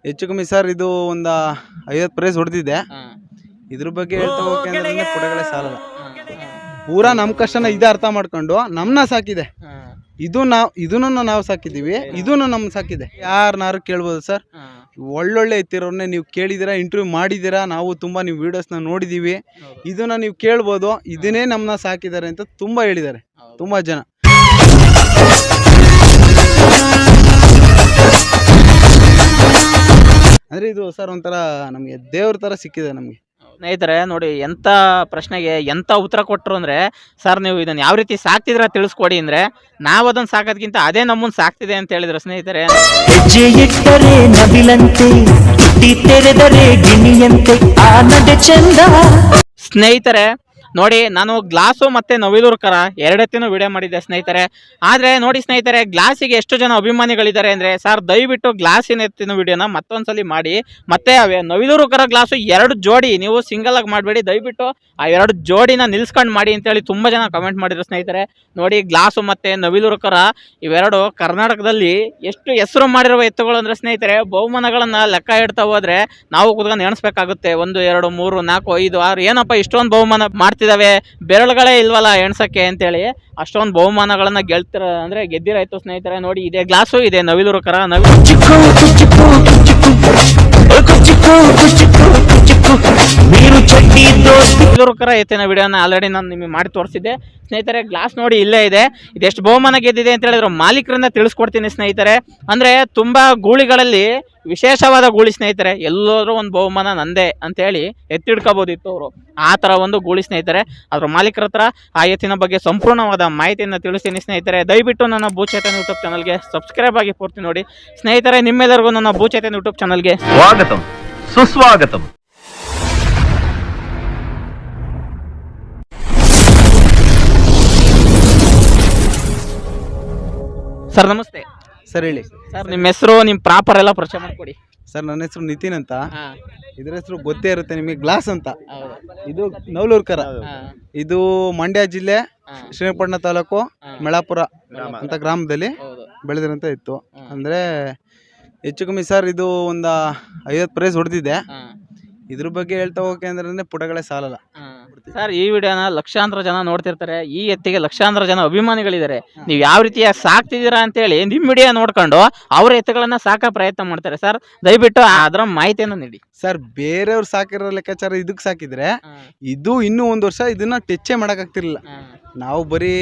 ಹೆಚ್ಚು ಕಮ್ಮಿ ಸರ್ ಇದು ಒಂದು 50 ಪ್ರೈಸ್ ಹೊಡೆದಿದೆ. ಹಾ, ಇದ್ರ ಬಗ್ಗೆ ಹೇಳ್ತಾ ಹೋಗ್ಬೇಕಂದ್ರೆ ಪುಟಗಳೇ ಸಾಲಲ್ಲ. ಹಾ, ಪೂರಾ ನಮ್ಮ ಕಷ್ಟನ ಇದು ಅರ್ಥ ಮಾಡ್ಕೊಂಡು ನಮ್ಮನ್ನ ಸಾಕಿದೆ. ಹಾ, ಇದನ್ನು ನಾವು ಸಾಕಿದ್ದೀವಿ, ಇದನ್ನು ನಮ್ಮ ಸಾಕಿದೆ. ಯಾರನ್ನಾರು ಕೇಳ್ಬೋದು ಸರ್. ಹಾ, ಒಳ್ಳೊಳ್ಳೆ ಎತ್ತಿರೋರ್ನೇ ನೀವು ಕೇಳಿದ್ದೀರಾ, ಇಂಟರ್ವ್ಯೂ ಮಾಡಿದ್ದೀರಾ, ನಾವು ತುಂಬ ನೀವು ವೀಡಿಯೋಸ್ನ ನೋಡಿದ್ದೀವಿ. ಹೌದು. ಇದನ್ನು ನೀವು ಕೇಳ್ಬೋದು, ಇದನ್ನೇ ನಮ್ಮನ್ನ ಸಾಕಿದ್ದಾರೆ ಅಂತ ತುಂಬ ಹೇಳಿದ್ದಾರೆ ಹೌದು. ತುಂಬ ಜನ. ಅಂದರೆ ಇದು ಸರ್ ಒಂಥರ ನಮಗೆ ದೇವ್ರ ಥರ ಸಿಕ್ಕಿದೆ ನಮಗೆ. ಸ್ನೇಹಿತರೆ ನೋಡಿ, ಎಂಥ ಪ್ರಶ್ನೆಗೆ ಎಂಥ ಉತ್ತರ ಕೊಟ್ಟರು ಅಂದರೆ, ಸರ್ ನೀವು ಇದನ್ನು ಯಾವ ರೀತಿ ಸಾಕ್ತಿದ್ರ ತಿಳಿಸ್ಕೊಡಿ ಅಂದರೆ, ನಾವು ಅದನ್ನು ಸಾಕೋದಕ್ಕಿಂತ ಅದೇ ನಮ್ಮನ್ನು ಸಾಕ್ತಿದೆ ಅಂತ ಹೇಳಿದ್ರು ಸ್ನೇಹಿತರೆ. ಹೆಜ್ಜೆ ಇಟ್ಟರೆ ನವಿಲಂತೆ, ತುಟಿ ತೆರೆದರೆ ಗಿಣಿಯಂತೆ, ಆ ನಡೆ ಚಂದ. ಸ್ನೇಹಿತರೆ ನೋಡಿ, ನಾನು ಗ್ಲಾಸು ಮತ್ತು ನವಿಲೂರು ಕರ ಎರಡೆತ್ತಿನೂ ವಿಡಿಯೋ ಮಾಡಿದ್ದೆ ಸ್ನೇಹಿತರೆ. ಆದರೆ ನೋಡಿ ಸ್ನೇಹಿತರೆ, ಗ್ಲಾಸಿಗೆ ಎಷ್ಟು ಜನ ಅಭಿಮಾನಿಗಳಿದ್ದಾರೆ ಅಂದರೆ, ಸರ್ ದಯವಿಟ್ಟು ಗ್ಲಾಸಿನ ಎತ್ತಿನ ವಿಡಿಯೋನ ಮತ್ತೊಂದ್ಸಲಿ ಮಾಡಿ. ಮತ್ತು ನವಿಲೂರು ಕರ ಗ್ಲಾಸು 2 ಜೋಡಿ ನೀವು ಸಿಂಗಲಾಗಿ ಮಾಡಬೇಡಿ, ದಯವಿಟ್ಟು ಆ 2 ಜೋಡಿನ ನಿಲ್ಸ್ಕೊಂಡು ಮಾಡಿ ಅಂತೇಳಿ ತುಂಬ ಜನ ಕಮೆಂಟ್ ಮಾಡಿದ್ರು ಸ್ನೇಹಿತರೆ. ನೋಡಿ, ಗ್ಲಾಸು ಮತ್ತು ನವಿಲೂರು ಕರ ಇವೆರಡು ಕರ್ನಾಟಕದಲ್ಲಿ ಎಷ್ಟು ಹೆಸರು ಮಾಡಿರುವ ಎತ್ತುಗಳು ಅಂದರೆ ಸ್ನೇಹಿತರೆ, ಬಹುಮಾನಗಳನ್ನು ಲೆಕ್ಕ ಇಡ್ತಾ ಹೋದರೆ ನಾವು ಕೂತ್ಕೊಂಡು ಎಣಿಸ್ಬೇಕಾಗುತ್ತೆ. 1 2 3 4 5 6 ಏನಪ್ಪ ಇಷ್ಟೊಂದು ಬಹುಮಾನ ಮಾಡ್ತಿದ್ದಾವೆ, ಬೆರಳುಗಳೇ ಇಲ್ವಲ್ಲ ಎಣ್ಸಕ್ಕೆ ಅಂತೇಳಿ ಅಷ್ಟೊಂದು ಬಹುಮಾನಗಳನ್ನ ಗೆದ್ದಿರಾಯ್ತು ಸ್ನೇಹಿತರೆ. ನೋಡಿ, ಇದೆ ಗ್ಲಾಸು, ಇದೆ ನವಿಲೂರು ಕರ. ನವಿಲೂರು ಕರ ಎತ್ತಿನ ವಿಡಿಯೋನ ಆಲ್ರೆಡಿ ನಾನು ನಿಮಗೆ ಮಾಡಿ ತೋರಿಸಿದ್ದೆ ಸ್ನೇಹಿತರೆ. ಗ್ಲಾಸ್ ನೋಡಿ ಇಲ್ಲೇ ಇದೆ. ಇದೆಷ್ಟು ಬಹುಮಾನ ಗೆದ್ದಿದೆ ಅಂತ ಹೇಳಿದ್ರು ಮಾಲೀಕರನ್ನ ತಿಳಿಸ್ಕೊಡ್ತೀನಿ ಸ್ನೇಹಿತರೆ. ಅಂದರೆ ತುಂಬ ಗೂಳಿಗಳಲ್ಲಿ ವಿಶೇಷವಾದ ಗೂಳಿ ಸ್ನೇಹಿತರೆ, ಎಲ್ಲರೂ ಒಂದು ಬಹುಮಾನ ನಂದೇ ಅಂತೇಳಿ ಎತ್ತಿಡ್ಕೋಬೋದಿತ್ತು ಅವರು. ಆ ಥರ ಒಂದು ಗೂಳಿ ಸ್ನೇಹಿತರೆ. ಅದ್ರ ಮಾಲೀಕರ ಹತ್ರ ಆ ಎತ್ತಿನ ಬಗ್ಗೆ ಸಂಪೂರ್ಣವಾದ ಮಾಹಿತಿಯನ್ನು ತಿಳಿಸ್ತೀನಿ ಸ್ನೇಹಿತರೆ. ದಯವಿಟ್ಟು ನನ್ನ ಭೂಚೇತನ್ ಯೂಟ್ಯೂಬ್ ಚಾನಲ್ಗೆ ಸಬ್ಸ್ಕ್ರೈಬ್ ಆಗಿ ಪೂರ್ತಿ ನೋಡಿ ಸ್ನೇಹಿತರೆ. ನಿಮ್ಮೆಲ್ಲರಿಗೂ ನನ್ನ ಭೂಚೇತನ್ ಯೂಟ್ಯೂಬ್ ಚಾನಲ್ಗೆ ಸ್ವಾಗತಂ ಸುಸ್ವಾಗತಂ. ಸರ್ ನಮಸ್ತೆ. ಸರ್ ಹೇಳಿ ಸರ್ ನಿಮ್ಮ ಹೆಸರು, ನಿಮ್ಮ ಪ್ರಾಪರ್ ಎಲ್ಲ ಪರಿಚಯ ಮಾಡಿಕೊಡಿ. ಸರ್. ನನ್ನ ಹೆಸರು ನಿತಿನ್ ಅಂತ. ಹಾಂ, ಇದ್ರ ಹೆಸರು ಗೊತ್ತೇ ಇರುತ್ತೆ ನಿಮಗೆ, ಗ್ಲಾಸ್ ಅಂತ. ಹೌದು. ಇದು ನವಲೂರು ಕರ. ಹಾಂ, ಇದು ಮಂಡ್ಯ ಜಿಲ್ಲೆ ಹಾಂ, ಶ್ರೀರಂಗಪಟ್ಟಣ ತಾಲೂಕು ಹಾಂ. ಮೆಳಾಪುರ ಅಂತ ಗ್ರಾಮದಲ್ಲಿ ಹೌದು. ಬೆಳೆದಿರೋಂಥ ಇತ್ತು. ಹಾಂ. ಅಂದರೆ ಹೆಚ್ಚು ಕಮ್ಮಿ ಸರ್ ಇದು ಒಂದು 50 ಪ್ರೈಸ್ ಹೊಡೆದಿದೆ. ಹಾಂ, ಇದ್ರ ಬಗ್ಗೆ ಹೇಳ್ತಾ ಹೋಗಕ್ಕೆ ಅಂದ್ರೆ ಪುಟಗಳೇ ಸಾಲಲ್ಲ. ಹಾಂ. ಸರ್ ಈ ವಿಡಿಯೋನ ಲಕ್ಷಾಂತರ ಜನ ನೋಡ್ತಿರ್ತಾರೆ. ಈ ಎತ್ತಿಗೆ ಲಕ್ಷಾಂತರ ಜನ ಅಭಿಮಾನಿಗಳಿದ್ದಾರೆ. ನೀವು ಯಾವ ರೀತಿಯಾಗಿ ಸಾಕ್ತಿದ್ದೀರಾ ಅಂತೇಳಿ ನಿಮ್ಮ ವಿಡಿಯೋ ನೋಡ್ಕೊಂಡು ಅವ್ರ ಎತ್ತುಗಳನ್ನ ಸಾಕೋ ಪ್ರಯತ್ನ ಮಾಡ್ತಾರೆ. ಸರ್ ದಯವಿಟ್ಟು ಅದರ ಮಾಹಿತಿಯನ್ನು ನೀಡಿ. ಸರ್ ಬೇರೆಯವ್ರು ಸಾಕಿರೋ ಲೆಕ್ಕಾಚಾರ ಇದಕ್ಕೆ ಸಾಕಿದ್ರೆ ಇದು ಇನ್ನೂ 1 ವರ್ಷ ಇದನ್ನ ಟೆಚ್ಚೇ ಮಾಡೋಕ್ಕಾಗ್ತಿರ್ಲಿಲ್ಲ. ನಾವು ಬರೀ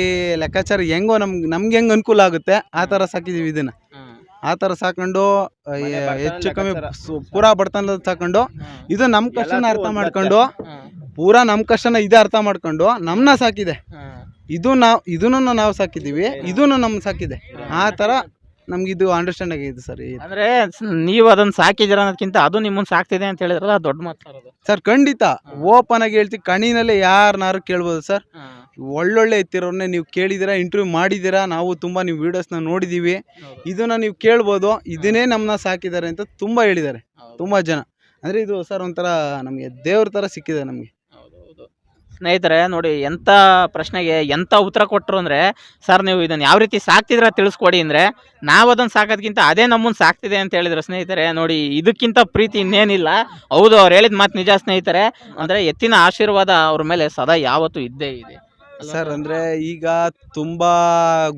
ಲೆಕ್ಕಾಚಾರ ಹೆಂಗೋ ನಮ್ಗೆ ಹೆಂಗೆ ಅನುಕೂಲ ಆಗುತ್ತೆ ಆ ಥರ ಸಾಕಿದ್ದೀವಿ ಇದನ್ನ. ಆ ಥರ ಸಾಕೊಂಡು ಹೆಚ್ಚು ಕಮ್ಮಿ ಪೂರಾ ಬಡತನ ಸಾಕೊಂಡು ಇದು ನಮ್ಮ ಕಷ್ಟನ ಅರ್ಥ ಮಾಡ್ಕೊಂಡು, ಪೂರಾ ನಮ್ಮ ಕಷ್ಟನ ಇದು ಅರ್ಥ ಮಾಡ್ಕೊಂಡು ನಮ್ಮನ್ನ ಸಾಕಿದೆ. ಇದನ್ನು ನಾವು ಸಾಕಿದ್ದೀವಿ, ಇದನ್ನು ನಮ್ಮ ಸಾಕಿದೆ. ಆ ಥರ ನಮ್ಗೆ ಇದು ಅಂಡರ್ಸ್ಟ್ಯಾಂಡ್ ಆಗಿದೆ ಸರ್. ಅಂದ್ರೆ ನೀವು ಅದನ್ನ ಸಾಕಿದ್ದೀರ ಅನ್ನೋದಕ್ಕಿಂತ ಅದು ನಿಮ್ಮನ್ನ ಸಾಕ್ತಿದೆ ಅಂತ ಹೇಳಿದ್ರಲ್ಲ, ದೊಡ್ಡ ಮಾತು ಸರ್. ಖಂಡಿತ ಓಪನ್ ಆಗಿ ಹೇಳ್ತೀವಿ, ಕಣ್ಣಿನಲ್ಲೇ ಯಾರನ್ನಾರು ಕೇಳ್ಬೋದು ಸರ್. ಒಳ್ಳೊಳ್ಳೆ ಎತ್ತಿರೋರ್ನೇ ನೀವು ಕೇಳಿದ್ದೀರಾ, ಇಂಟರ್ವ್ಯೂ ಮಾಡಿದ್ದೀರಾ, ನಾವು ತುಂಬ ನೀವು ವೀಡಿಯೋಸ್ನ ನೋಡಿದ್ದೀವಿ. ಇದನ್ನು ನೀವು ಕೇಳ್ಬೋದು, ಇದನ್ನೇ ನಮ್ಮನ್ನ ಸಾಕಿದ್ದಾರೆ ಅಂತ ತುಂಬ ಹೇಳಿದ್ದಾರೆ ತುಂಬ ಜನ. ಅಂದರೆ ಇದು ಸರ್ ಒಂಥರ ನಮಗೆ ದೇವ್ರ ಥರ ಸಿಕ್ಕಿದೆ ನಮಗೆ. ಸ್ನೇಹಿತರೆ ನೋಡಿ, ಎಂಥ ಪ್ರಶ್ನೆಗೆ ಎಂಥ ಉತ್ತರ ಕೊಟ್ಟರು ಅಂದರೆ, ಸರ್ ನೀವು ಇದನ್ನು ಯಾವ ರೀತಿ ಸಾಕ್ತಿದ್ರ ತಿಳಿಸ್ಕೊಡಿ ಅಂದರೆ, ನಾವು ಅದನ್ನು ಸಾಕೋದಕ್ಕಿಂತ ಅದೇ ನಮ್ಮನ್ನು ಸಾಕ್ತಿದೆ ಅಂತ ಹೇಳಿದ್ರು ಸ್ನೇಹಿತರೆ. ನೋಡಿ, ಇದಕ್ಕಿಂತ ಪ್ರೀತಿ ಇನ್ನೇನಿಲ್ಲ. ಹೌದು, ಅವ್ರು ಹೇಳಿದ ಮಾತು ನಿಜ ಸ್ನೇಹಿತರೆ. ಅಂದರೆ ಎತ್ತಿನ ಆಶೀರ್ವಾದ ಅವ್ರ ಮೇಲೆ ಸದಾ ಯಾವತ್ತೂ ಇದ್ದೇ ಇದೆ ಸರ್. ಅಂದರೆ ಈಗ ತುಂಬ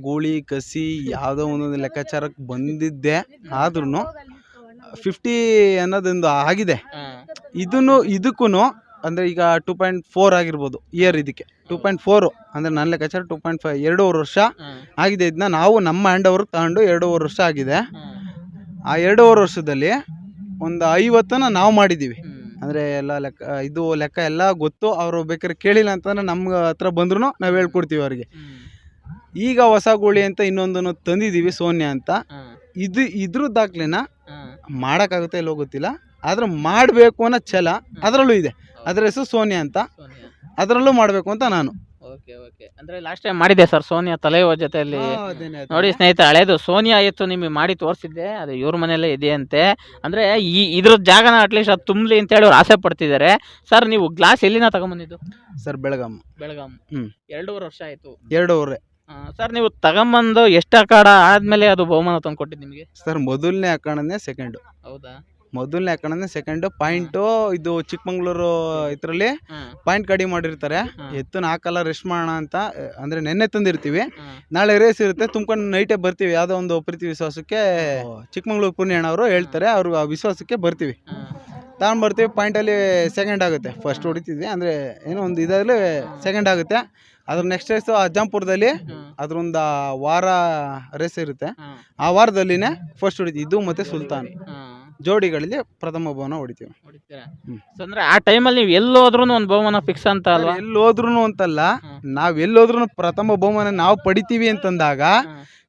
ಗೂಳಿ ಕಸಿ ಯಾವುದೋ ಒಂದೊಂದು ಲೆಕ್ಕಾಚಾರಕ್ಕೆ ಬಂದಿದ್ದೆ, ಆದ್ರೂ 50 ಅನ್ನೋದೊಂದು ಆಗಿದೆ. ಇದಕ್ಕೂ ಅಂದರೆ ಈಗ 2.4 ಆಗಿರ್ಬೋದು ಇಯರ್. ಇದಕ್ಕೆ 2.4 ಅಂದರೆ ನನ್ನ ಲೆಕ್ಕಾಚಾರ 2.5 2.5 ವರ್ಷ ಆಗಿದೆ. ಇದನ್ನ ನಾವು ನಮ್ಮ ಹ್ಯಾಂಡ್ ಓವರ್ ತಗೊಂಡು 2.5 ವರ್ಷ ಆಗಿದೆ. ಆ 2.5 ವರ್ಷದಲ್ಲಿ ಒಂದು 50ನ ನಾವು ಮಾಡಿದ್ದೀವಿ. ಅಂದರೆ ಎಲ್ಲ ಲೆಕ್ಕ ಎಲ್ಲ ಗೊತ್ತು. ಅವರು ಬೇಕಾದ್ರೆ ಕೇಳಿಲ್ಲ ಅಂತಂದರೆ ನಮ್ಮ ಹತ್ರ ಬಂದ್ರೂ ನಾವು ಹೇಳ್ಕೊಡ್ತೀವಿ ಅವ್ರಿಗೆ. ಈಗ ಹೊಸ ಗೂಳಿ ಅಂತ ಇನ್ನೊಂದನ್ನು ತಂದಿದ್ದೀವಿ, ಸೋನ್ಯ ಅಂತ. ಇದ್ರ ದಾಖಲೆನ ಮಾಡೋಕ್ಕಾಗುತ್ತೆ ಇಲ್ಲೋ ಗೊತ್ತಿಲ್ಲ, ಆದ್ರೆ ಮಾಡಬೇಕು ಅನ್ನೋ ಛಲ ಅದರಲ್ಲೂ ಇದೆ. ಅದರ ಹೆಸರು ಸೋನಿಯಾ ಅಂತ, ಅದರಲ್ಲೂ ಮಾಡಬೇಕು ಅಂತ ನಾನು. ಅಂದ್ರೆ ಲಾಸ್ಟ್ ಟೈಮ್ ಮಾಡಿದ್ದೆ ಸರ್ ಸೋನಿಯಾ ತಲೆಯುವ ಜೊತೆಯಲ್ಲಿ. ನೋಡಿ ಸ್ನೇಹಿತರೆ, ಹಳೇದು ಸೋನಿಯಾ ಎತ್ತು ನಿಮಗೆ ಮಾಡಿ ತೋರಿಸಿದ್ದೆ, ಅದು ಇವ್ರ ಮನೆಯಲ್ಲೇ ಇದೆಯಂತೆ. ಅಂದ್ರೆ ಇದ್ರ ಜಾಗನ ಅಟ್ಲೀಸ್ಟ್ ಅದು ತುಂಬಲಿ ಅಂತ ಹೇಳಿ ಅವ್ರು ಆಸೆ ಪಡ್ತಿದ್ದಾರೆ. ಸರ್ ನೀವು ಗ್ಲಾಸ್ ಎಲ್ಲಿನ ತಗೊಂಬಂದಿದ್ದು? ಸರ್ ಬೆಳಗಾಂ. 2.5 ವರ್ಷ ಆಯ್ತು. 2.5. ಸರ್ ನೀವು ತಗೊಂಬಂದು ಎಷ್ಟು ಅಖಾಡ ಆದ್ಮೇಲೆ ಅದು ಬಹುಮಾನ ತಂದು ಕೊಟ್ಟಿದ್ದು ನಿಮಗೆ? ಸರ್ ಮೊದಲನೇ ಅಖಾಡನೇ ಸೆಕೆಂಡು. ಹೌದಾ? ಮೊದಲನೇ ಹಾಕೋಣ, ಸೆಕೆಂಡ್ ಪಾಯಿಂಟು ಇದು ಚಿಕ್ಕಮಂಗ್ಳೂರು ಇದರಲ್ಲಿ ಪಾಯಿಂಟ್ ಕಡಿಮೆ ಮಾಡಿರ್ತಾರೆ. ಎತ್ತನ್ನ ಹಾಕಲ್ಲ, ರೆಸ್ಟ್ ಮಾಡೋಣ ಅಂತ, ಅಂದ್ರೆ ನೆನ್ನೆ ತಂದಿರ್ತೀವಿ, ನಾಳೆ ರೇಸ್ ಇರುತ್ತೆ, ತುಂಬ್ಕೊಂಡು ನೈಟೇ ಬರ್ತೀವಿ. ಯಾವುದೋ ಒಂದು ಪ್ರೀತಿ ವಿಶ್ವಾಸಕ್ಕೆ ಚಿಕ್ಕಮಂಗ್ಳೂರು ಪೂರ್ಣಿಯಣ್ಣ ಅವರು ಹೇಳ್ತಾರೆ, ಅವ್ರು ಆ ವಿಶ್ವಾಸಕ್ಕೆ ಬರ್ತೀವಿ, ತಗೊಂಡ್ಬರ್ತೀವಿ. ಪಾಯಿಂಟಲ್ಲಿ ಸೆಕೆಂಡ್ ಆಗುತ್ತೆ, ಫಸ್ಟ್ ಹೊಡಿತಿದ್ವಿ ಅಂದರೆ ಏನೋ ಒಂದು ಇದರಲ್ಲಿ ಸೆಕೆಂಡ್ ಆಗುತ್ತೆ. ಅದ್ರ ನೆಕ್ಸ್ಟ್ ರೇಸು ಅಜ್ಜಂಪುರದಲ್ಲಿ ಅದ್ರೊಂದು ವಾರ ರೇಸ್ ಇರುತ್ತೆ, ಆ ವಾರದಲ್ಲಿನೇ ಫಸ್ಟ್ ಹೊಡಿತೀವಿ. ಇದು ಮತ್ತು ಸುಲ್ತಾನ್ ಜೋಡಿಗಳಲ್ಲಿ ಪ್ರಥಮ ಬಹುಮಾನ ಹೊಡಿತೀವಿ. ಅಂದ್ರೆ ಆ ಟೈಮಲ್ಲಿ ನೀವು ಎಲ್ಲೋದ್ರೂ ಒಂದು ಬಹುಮಾನ ಫಿಕ್ಸ್ ಅಂತ ಅಲ್ವಾ? ಎಲ್ಲೋದ್ರೂ ಅಂತಲ್ಲ, ನಾವ್ ಎಲ್ಲೋದ್ರೂ ಪ್ರಥಮ ಬಹುಮಾನ ನಾವು ಪಡಿತೀವಿ ಅಂತಂದಾಗ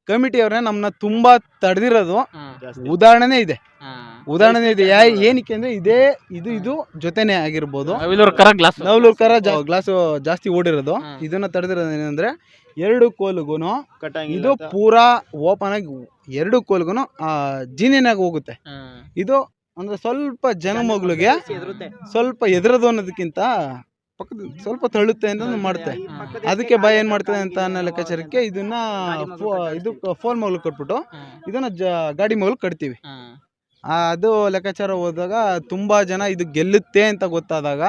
ಕಮಿಟಿ ಅವ್ರನ್ನ ನಮ್ಮನ್ನ ತುಂಬಾ ತಡೆದಿರೋದು ಉದಾಹರಣೆ ಇದೆ. ಏನಕ್ಕೆ ಅಂದ್ರೆ ಇದೇ ಇದು ಜೊತೆನೆ ಆಗಿರ್ಬೋದು. ನವಲೂರ್ ಕರ ಗ್ಲಾಸ್ ಜಾಸ್ತಿ ಓಡಿರೋದು. ಇದನ್ನ ತಡೆದಿರೋದು ಏನಂದ್ರೆ 2 ಕೋಲ್ಗುನು ಇದು ಪೂರಾ ಓಪನ್ ಆಗಿ 2 ಕೋಲ್ಗುನು ಜೀನಿನಾಗ ಹೋಗುತ್ತೆ. ಇದು ಅಂದ್ರೆ ಸ್ವಲ್ಪ ಜನ ಮಗಳಿಗೆ ಸ್ವಲ್ಪ ಎದುರದು ಅನ್ನೋದಕ್ಕಿಂತ ಸ್ವಲ್ಪ ತಳ್ಳುತ್ತೆ ಅಂತ ಮಾಡುತ್ತೆ. ಅದಕ್ಕೆ ಭಯ ಏನ್ ಮಾಡ್ತದೆ ಅಂತ ಅನ್ನೋ ಲೆಕ್ಕಾಚಾರಕ್ಕೆ ಇದನ್ನ ಇದು ಫೋನ್ ಮಗಳು ಕಟ್ಬಿಟ್ಟು ಇದನ್ನ ಗಾಡಿ ಮಗಳು ಕಟ್ತೀವಿ. ಅದು ಲೆಕ್ಕಾಚಾರ ಹೋದಾಗ ತುಂಬಾ ಜನ ಇದು ಗೆಲ್ಲುತ್ತೆ ಅಂತ ಗೊತ್ತಾದಾಗ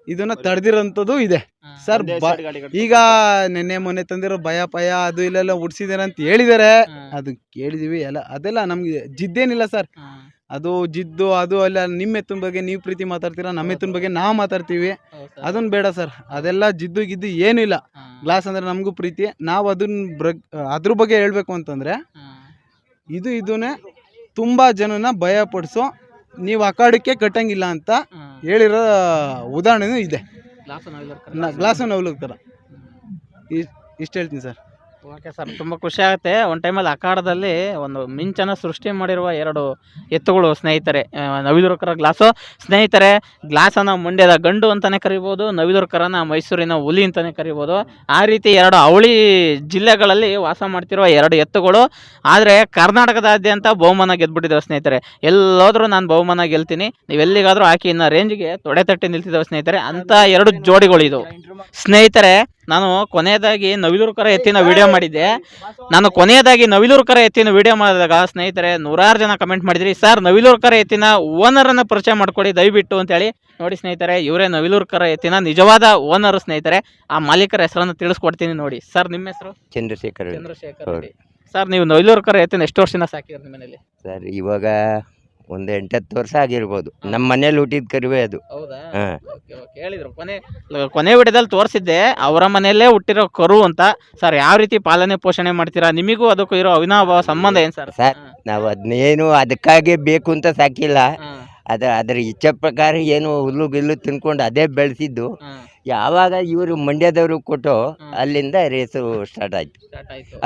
ಇದನ್ನ ತಡೆದಿರೋಂಥದ್ದು ಇದೆ ಸರ್. ಈಗ ನೆನ್ನೆ ಮೊನ್ನೆ ತಂದಿರೋ ಭಯ ಪಯ ಅದು ಇಲ್ಲೆಲ್ಲ ಉಡ್ಸಿದಾರೆ ಅಂತ ಹೇಳಿದಾರೆ, ಅದು ಕೇಳಿದೀವಿ ಎಲ್ಲ. ಅದೆಲ್ಲ ನಮ್ಗೆ ಜಿದ್ದೇನಿಲ್ಲ ಸರ್, ಅದು ಜಿದ್ದು ಅದು ಅಲ್ಲ. ನಿಮ್ಮ ಎತ್ತಿನ ಬಗ್ಗೆ ನೀವು ಪ್ರೀತಿ ಮಾತಾಡ್ತೀರಾ, ನಮ್ಮ ಎತ್ತಿನ ಬಗ್ಗೆ ನಾವು ಮಾತಾಡ್ತೀವಿ, ಅದನ್ನ ಬೇಡ ಸರ್. ಅದೆಲ್ಲ ಜಿದ್ದು ಗಿದ್ದು ಏನೂ ಇಲ್ಲ. ಗ್ಲಾಸ್ ಅಂದ್ರೆ ನಮಗೂ ಪ್ರೀತಿ. ನಾವು ಅದ್ರ ಬಗ್ಗೆ ಹೇಳ್ಬೇಕು ಅಂತಂದ್ರೆ ಇದನ್ನೇ ತುಂಬಾ ಜನನ ಭಯ ಪಡಿಸೋ, ನೀವು ಅಖಾಡಕ್ಕೆ ಕಟ್ಟಂಗಿಲ್ಲ ಅಂತ ಹೇಳಿರೋ ಉದಾಹರಣೆನೂ ಇದೆ. ಗ್ಲಾಸ್ ನವಲೂರ್ ಥರ ಇಷ್ಟು ಹೇಳ್ತೀನಿ ಸರ್. ಓಕೆ ಸರ್, ತುಂಬ ಖುಷಿ ಆಗುತ್ತೆ. ಒಂದು ಟೈಮಲ್ಲಿ ಅಖಾಡದಲ್ಲಿ ಒಂದು ಮಿಂಚನ್ನು ಸೃಷ್ಟಿ ಮಾಡಿರುವ 2 ಎತ್ತುಗಳು ಸ್ನೇಹಿತರೆ. ನವಿಲೂರು ಕರ ಗ್ಲಾಸು ಸ್ನೇಹಿತರೆ. ಗ್ಲಾಸನ್ನು ಮಂಡ್ಯದ ಗಂಡು ಅಂತಲೇ ಕರಿಬೋದು, ನವಿಲೂರು ಕರನ ಮೈಸೂರಿನ ಹುಲಿ ಅಂತಲೇ ಕರಿಬೋದು. ಆ ರೀತಿ 2 ಅವಳಿ ಜಿಲ್ಲೆಗಳಲ್ಲಿ ವಾಸ ಮಾಡ್ತಿರುವ 2 ಎತ್ತುಗಳು. ಆದರೆ ಕರ್ನಾಟಕದಾದ್ಯಂತ ಬಹುಮಾನ ಗೆದ್ಬಿಟ್ಟಿದ್ದಾವೆ ಸ್ನೇಹಿತರೆ. ಎಲ್ಲೋದ್ರೂ ನಾನು ಬಹುಮಾನ ಗೆಲ್ತೀನಿ, ನೀವೆಲ್ಲಿಗಾದರೂ ಹಾಕಿ ಇನ್ನು ರೇಂಜ್ಗೆ ತೊಡೆ ತಟ್ಟಿ ನಿಲ್ತಿದ್ದಾವೆ ಸ್ನೇಹಿತರೆ. ಅಂಥ 2 ಜೋಡಿಗಳು ಇದು ಸ್ನೇಹಿತರೆ. ನಾನು ಕೊನೆಯದಾಗಿ ನವಿಲೂರು ಕರ ಎತ್ತಿನ ವಿಡಿಯೋ ಮಾಡಿದ್ದೆ. ಮಾಡಿದಾಗ ಸ್ನೇಹಿತರೆ 100 ಜನ ಕಮೆಂಟ್ ಮಾಡಿದ್ರಿ, ಸರ್ ನವಿಲೂರು ಕರ ಎತ್ತಿನ ಓನರನ್ನು ಪರಿಚಯ ಮಾಡ್ಕೊಡಿ ದಯವಿಟ್ಟು ಅಂತೇಳಿ. ನೋಡಿ ಸ್ನೇಹಿತರೆ, ಇವರೇ ನವಿಲೂರು ಕರ ಎತ್ತಿನ ನಿಜವಾದ ಓನರ್ ಸ್ನೇಹಿತರೆ. ಆ ಮಾಲೀಕರ ಹೆಸರನ್ನು ತಿಳಿಸ್ಕೊಡ್ತೀನಿ ನೋಡಿ. ಸರ್ ನಿಮ್ಮ ಹೆಸರು? ಚಂದ್ರಶೇಖರ್ ರೆಡ್ಡಿ. ಸರ್ ನೀವು ನವಿಲೂರು ಕರ ಎತ್ತಿನ ಎಷ್ಟು ವರ್ಷದಿಂದ ಸಾಕಿದ್ರಿ ನಿಮ್ಮ ಮನೇಲಿ? ಸರ್ ಇವಾಗ ಒಂದು 8-10 ವರ್ಷ ಆಗಿರ್ಬೋದು. ನಮ್ಮ ಮನೇಲಿ ಹುಟ್ಟಿದ ಕರುವೆ ಅದು. ಹೌದಾ? ಹೇಳಿದ್ರು ಕೊನೆ ವಿಡಿಯೋದಲ್ಲಿ ತೋರಿಸಿದ್ದೆ ಅವರ ಮನೆಯಲ್ಲೇ ಹುಟ್ಟಿರೋ ಕರು ಅಂತ. ಸರ್ ಯಾವ ರೀತಿ ಪಾಲನೆ ಪೋಷಣೆ ಮಾಡ್ತೀರಾ, ನಿಮಗೂ ಅದಕ್ಕೂ ಇರೋ ಅವಿನಾಭಾವ ಸಂಬಂಧ ಏನು ಸರ್? ಸರ್ ನಾವು ಅದನ್ನೇನು ಅದಕ್ಕಾಗಿ ಬೇಕು ಅಂತ ಸಾಕಿಲ್ಲ. ಅದರ ಇಚ್ಛೆ ಪ್ರಕಾರ ಏನು ಹುಲ್ಲು ಗಿಲ್ಲು ತಿನ್ಕೊಂಡು ಅದೇ ಬೆಳೆಸಿದ್ದು. ಯಾವಾಗ ಇವರು ಮಂಡ್ಯದವರು ಕೊಟ್ಟು ಅಲ್ಲಿಂದ ರೇಸು ಸ್ಟಾರ್ಟ್ ಆಯ್ತು.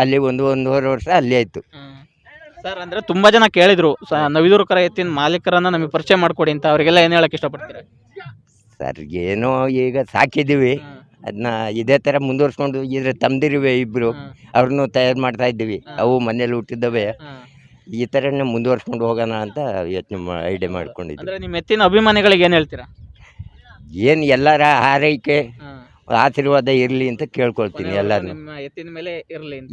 ಅಲ್ಲಿ ಒಂದೂವರೆ ವರ್ಷ ಅಲ್ಲಿ ಆಯ್ತು ಸರ್. ಅಂದ್ರೆ ತುಂಬಾ ಜನ ಕೇಳಿದ್ರು ನವಿಲೂರು ಕರ ಎತ್ತಿನ ಮಾಲೀಕರನ್ನ ನಮಗೆ ಪರಿಚಯ ಮಾಡ್ಕೊಡಿ ಅಂತ. ಅವರಿಗೆಲ್ಲ ಏನು ಹೇಳಕ್ ಇಷ್ಟಪಡ್ತೀರಾ? ಸರ್ ಏನೋ ಈಗ ಸಾಕಿದ್ದೀವಿ, ಅದನ್ನ ಇದೇ ಥರ ಮುಂದುವರ್ಸ್ಕೊಂಡು ಇದ್ರೆ ತಮ್ದಿರಿವೆ ಇಬ್ಬರು, ಅವ್ರನ್ನೂ ತಯಾರು ಮಾಡ್ತಾ ಇದ್ದೀವಿ. ಅವು ಮನೇಲಿ ಹುಟ್ಟಿದ್ದವೆ. ಈ ಥರನೇ ಮುಂದುವರ್ಸ್ಕೊಂಡು ಹೋಗೋಣ ಅಂತ ಯೋಚನೆ ಐಡಿಯಾ ಮಾಡ್ಕೊಂಡಿದ್ವಿ. ಅಂದ್ರೆ ನಿಮ್ಮ ಎತ್ತಿನ ಅಭಿಮಾನಿಗಳಿಗೆ ಏನು ಹೇಳ್ತೀರಾ? ಏನು ಎಲ್ಲರ ಆರೈಕೆ ಆಶೀರ್ವಾದ ಇರಲಿ ಅಂತ ಕೇಳ್ಕೊಳ್ತೀನಿ. ಎಲ್ಲರೂ ಎತ್ತಿನ ಮೇಲೆ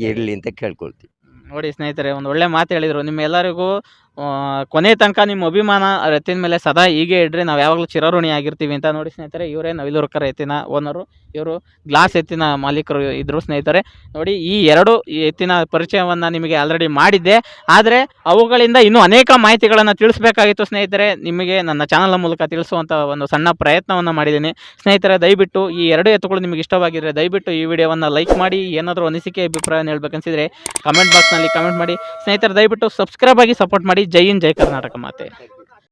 ಇರಲಿ ಅಂತ ಕೇಳ್ಕೊಳ್ತೀನಿ. ನೋಡಿ ಸ್ನೇಹಿತರೆ, ಒಂದು ಒಳ್ಳೆ ಮಾತು ಹೇಳಿದರು. ನಿಮ್ಮ ಎಲ್ಲರಿಗೂ ಕೊನೆ ತನಕ ನಿಮ್ಮ ಅಭಿಮಾನ ಎತ್ತಿನ ಮೇಲೆ ಸದಾ ಹೀಗೆ ಇಡ್ರಿ, ನಾವು ಯಾವಾಗಲೂ ಚಿರಋಣಿ ಆಗಿರ್ತೀವಿ ಅಂತ. ನೋಡಿ ಸ್ನೇಹಿತರೆ, ಇವರೇ ನವಿಲೂರು ಕರ ಎತ್ತಿನ ಓನರು. ಇವರು ಗ್ಲಾಸ್ ಎತ್ತಿನ ಮಾಲೀಕರು ಇದ್ರು ಸ್ನೇಹಿತರೆ. ನೋಡಿ ಈ 2 ಎತ್ತಿನ ಪರಿಚಯವನ್ನು ನಿಮಗೆ ಆಲ್ರೆಡಿ ಮಾಡಿದ್ದೆ, ಆದರೆ ಅವುಗಳಿಂದ ಇನ್ನೂ ಅನೇಕ ಮಾಹಿತಿಗಳನ್ನು ತಿಳಿಸ್ಬೇಕಾಗಿತ್ತು ಸ್ನೇಹಿತರೆ. ನಿಮಗೆ ನನ್ನ ಚಾನಲ್ ಮೂಲಕ ತಿಳಿಸುವಂಥ ಒಂದು ಸಣ್ಣ ಪ್ರಯತ್ನವನ್ನು ಮಾಡಿದ್ದೀನಿ ಸ್ನೇಹಿತರೆ. ದಯವಿಟ್ಟು ಈ 2 ಎತ್ತುಗಳು ನಿಮಗೆ ಇಷ್ಟವಾಗಿದ್ದರೆ ದಯವಿಟ್ಟು ಈ ವಿಡಿಯೋವನ್ನು ಲೈಕ್ ಮಾಡಿ. ಏನಾದರೂ ಅನಿಸಿಕೆ ಅಭಿಪ್ರಾಯ ಹೇಳ್ಬೇಕನ್ಸಿದ್ರೆ ಕಮೆಂಟ್ ಬಾಕ್ಸ್ನಲ್ಲಿ ಕಮೆಂಟ್ ಮಾಡಿ ಸ್ನೇಹಿತರೆ. ದಯವಿಟ್ಟು ಸಬ್ಸ್ಕ್ರೈಬ್ ಆಗಿ ಸಪೋರ್ಟ್ ಮಾಡಿ. ಜೈ ಹಿಂದ್, ಜೈ ಕರ್ನಾಟಕ ಮಾತೆ.